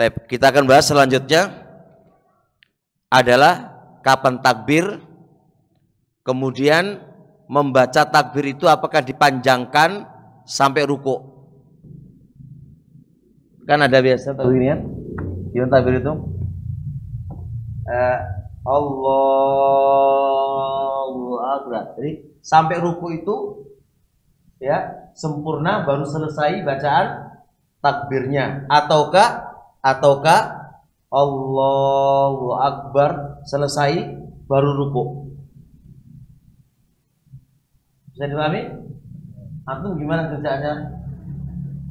Kita akan bahas selanjutnya adalah kapan takbir, kemudian membaca takbir itu apakah dipanjangkan sampai ruku. Kan ada biasa tahu ini ya, gimana takbir itu? Allahu Akbar. Jadi sampai ruku itu ya sempurna baru selesai bacaan takbirnya, ataukah Allahu Akbar selesai baru ruku. Bisa dipahami? Antum gimana kerjaannya?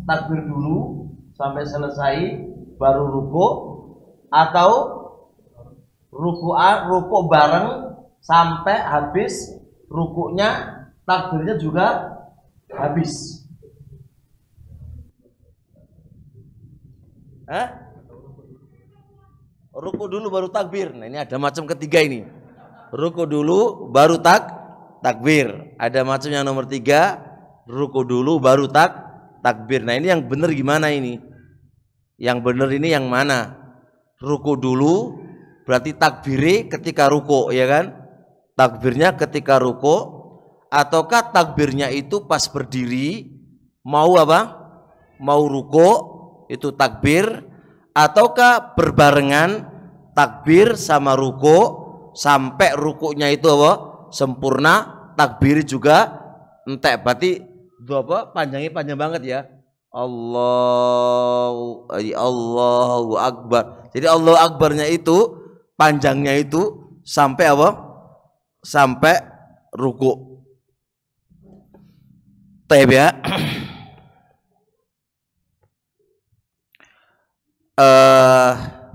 Takbir dulu sampai selesai baru ruku, atau ruku bareng sampai habis rukunya, takbirnya juga habis. Ruku dulu baru takbir. Nah, ini ada macam ketiga ini. Ruku dulu baru takbir. Ada macam yang nomor 3, ruku dulu baru takbir. Nah, ini yang benar gimana ini? Yang benar ini yang mana? Ruku dulu berarti takbirnya ketika ruku, ya kan? Takbirnya ketika ruku, ataukah takbirnya itu pas berdiri mau apa? Mau ruku itu takbir, ataukah berbarengan takbir sama ruku sampai rukunya itu apa? Sempurna, takbir juga entek. Berarti apa? Panjangnya panjang banget ya. Allahu Akbar. Jadi Allahu Akbarnya itu panjangnya itu sampai apa? Sampai ruku. Taib ya.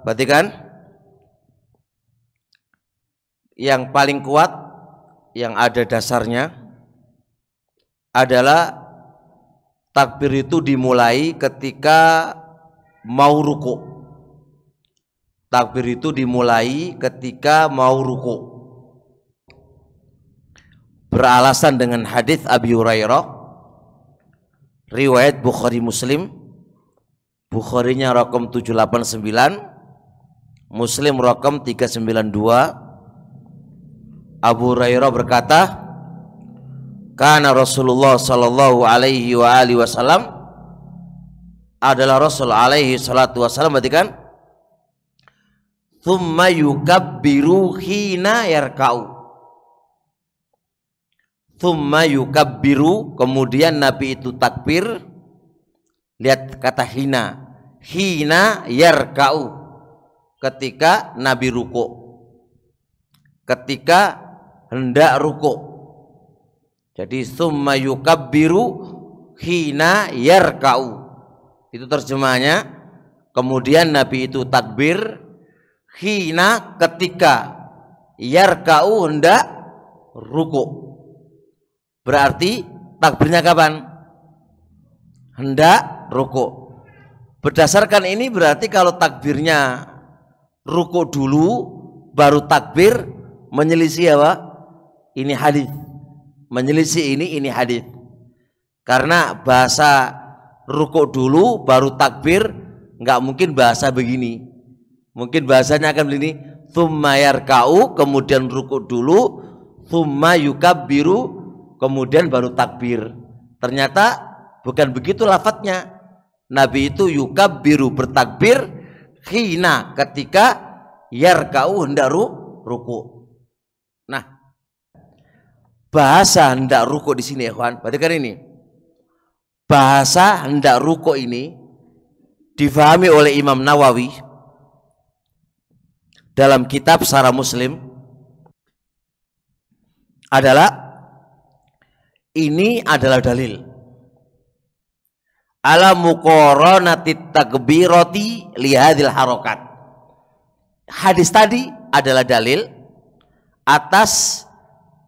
Berarti kan yang paling kuat yang ada dasarnya adalah takbir itu dimulai ketika mau ruku. Takbir itu dimulai ketika mau ruku. Beralasan dengan hadis Abi Hurairah riwayat Bukhari Muslim. Bukharinya rakam 789, Muslim rakam 392. Abu Hurairah berkata, kana Rasulullah sallallahu alaihi wa alihi wasallam, adalah Rasul alaihi salatu wasallam, berarti kan, thumma yukabbiru hina yarka'u. Thumma yukabbiru, kemudian Nabi itu takbir. Lihat kata hina yarka'u, ketika Nabi ruku, ketika hendak ruku. Jadi summa yukabbiru hina yarka'u, itu terjemahnya. Kemudian Nabi itu takbir hina, ketika, yarka'u, hendak ruku. Berarti takbirnya kapan? Hendak ruku. Berdasarkan ini berarti kalau takbirnya ruku dulu baru takbir, menyelisih apa? Ini hadis. Menyelisih ini hadis. Karena bahasa ruku dulu baru takbir nggak mungkin bahasa begini. Mungkin bahasanya akan begini, tsumma yarka'u, kemudian ruku dulu, tsumma yukabbiru, kemudian baru takbir. Ternyata bukan begitu lafadznya. Nabi itu yukabbiru, bertakbir, hina, ketika, yarka'u, hendak ruku. Nah, bahasa hendak ruku di sini ya kawan, berarti kan ini bahasa hendak ruku ini difahami oleh Imam Nawawi dalam kitab Syarah Muslim adalah, ini adalah dalil ala muqaranati takbirati lihadil harokat. Hadis tadi adalah dalil atas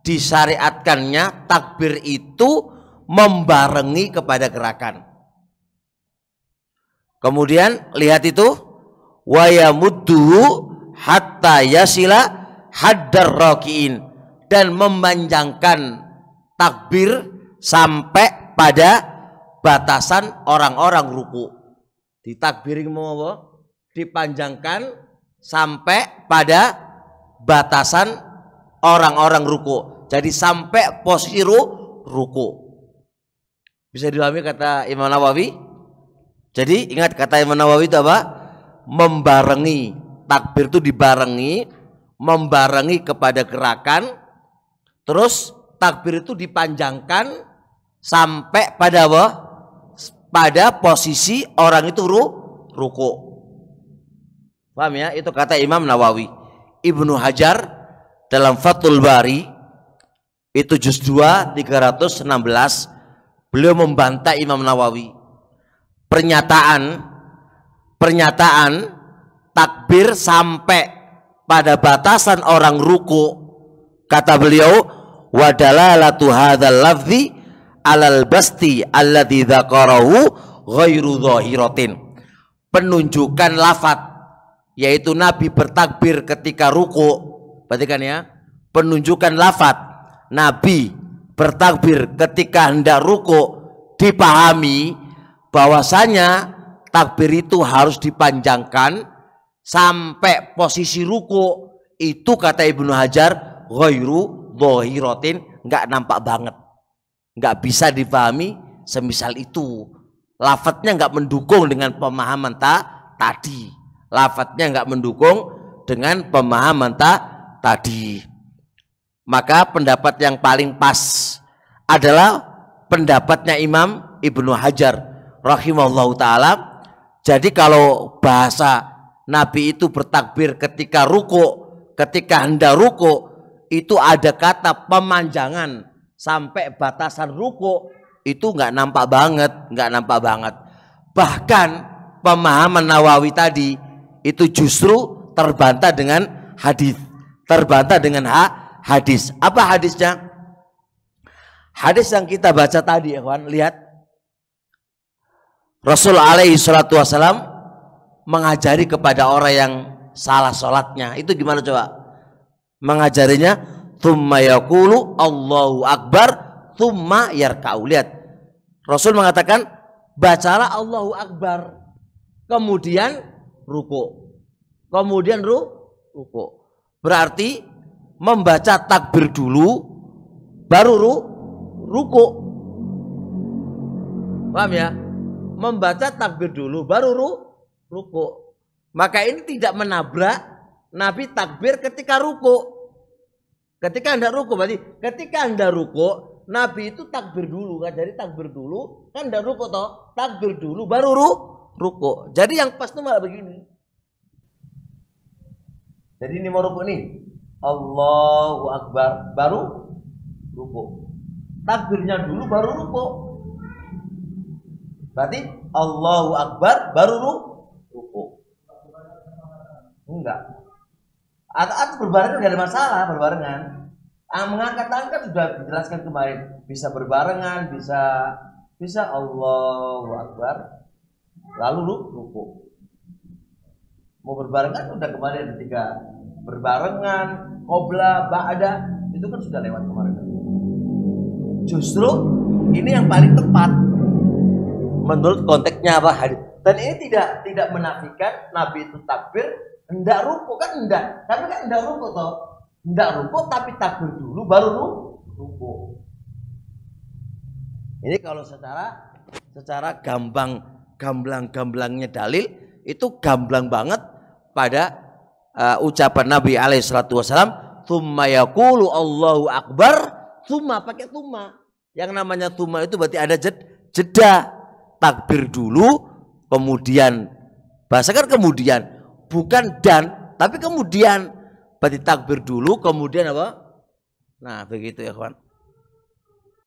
disyariatkannya takbir itu membarengi kepada gerakan. Kemudian lihat itu, wa yamuddu hatta yasila haddar rakiin, dan memanjangkan takbir sampai pada batasan orang-orang ruku. Ditakbiri mau apa? dipanjangkan sampai pada batasan orang-orang ruku. Jadi sampai posisi ruku. Bisa dipahami kata Imam Nawawi? Jadi ingat kata Imam Nawawi itu apa? Membarengi, takbir itu dibarengi, membarengi kepada gerakan, terus takbir itu dipanjangkan sampai pada apa? Pada posisi orang itu ruku. Paham ya? Itu kata Imam Nawawi. Ibnu Hajar dalam Fathul Bari itu juz 2 316 beliau membantah Imam Nawawi. Pernyataan takbir sampai pada batasan orang ruku, kata beliau, wa dalalatu hadzal lafzi alal basti alladzi dzakarahu ghairu dhahiratin. Penunjukan lafaz yaitu Nabi bertakbir ketika ruku. Perhatikan ya, penunjukan lafaz Nabi bertakbir ketika hendak ruku dipahami bahwasanya takbir itu harus dipanjangkan sampai posisi ruku. Itu kata Ibnu Hajar ghairu dhahiratin, nggak nampak banget, nggak bisa dipahami semisal itu. Lafadznya nggak mendukung dengan pemahaman tadi. Lafadznya nggak mendukung dengan pemahaman tadi. Maka pendapat yang paling pas adalah pendapatnya Imam Ibnu Hajar rahimahullahu ta'ala. Jadi kalau bahasa Nabi itu bertakbir ketika ruku, ketika hendak ruku, itu ada kata pemanjangan sampai batasan ruku, itu nggak nampak banget, nggak nampak banget. Bahkan pemahaman Nawawi tadi itu justru terbantah dengan hadis, terbantah dengan hadis. Apa hadisnya? Hadis yang kita baca tadi, ya kawan, lihat. Rasul alaihi salatu wassalam mengajari kepada orang yang salah sholatnya. Itu gimana coba? Mengajarinya, thumma yaqulu Allahu Akbar, thumma yarka'u. Lihat, Rasul mengatakan, bacalah Allahu Akbar, kemudian ruku, kemudian ruku. Berarti membaca takbir dulu, baru ruku. Paham ya? Membaca takbir dulu, baru ruku. Maka ini tidak menabrak Nabi takbir ketika ruku. Ketika hendak ruku, berarti ketika hendak ruku, Nabi itu takbir dulu, kan? Jadi takbir dulu, kan hendak ruku toh, takbir dulu baru ruku. Jadi yang pas itu malah begini. Jadi ini mau ruku nih, Allahu Akbar, baru ruku. Takbirnya dulu baru ruku. Berarti Allahu Akbar baru ruku. Enggak. Atau berbarengan nggak ada masalah, berbarengan. Mengangkat tangan kan sudah dijelaskan kemarin, bisa berbarengan, bisa Allahu Akbar lalu ruku. Mau berbarengan udah kemarin ketika berbarengan, qobla, ba'da, itu kan sudah lewat kemarin. Justru ini yang paling tepat menurut konteksnya apa hadis. Dan ini tidak menafikan Nabi itu takbir hendak ruku, kan hendak. Tapi kan hendak ruku toh. Hendak ruku tapi takbir dulu baru ruku. Ini kalau secara gamblang-gamblangnya dalil itu gamblang banget pada ucapan Nabi alaihi salatu wasallam, tsumma yaqulu Allahu Akbar, tsumma, pakai tsumma. Yang namanya tsumma itu berarti ada jeda. Takbir dulu, kemudian bahasa kan kemudian, bukan dan, tapi kemudian. Berarti takbir dulu, kemudian apa? Nah begitu ya kawan.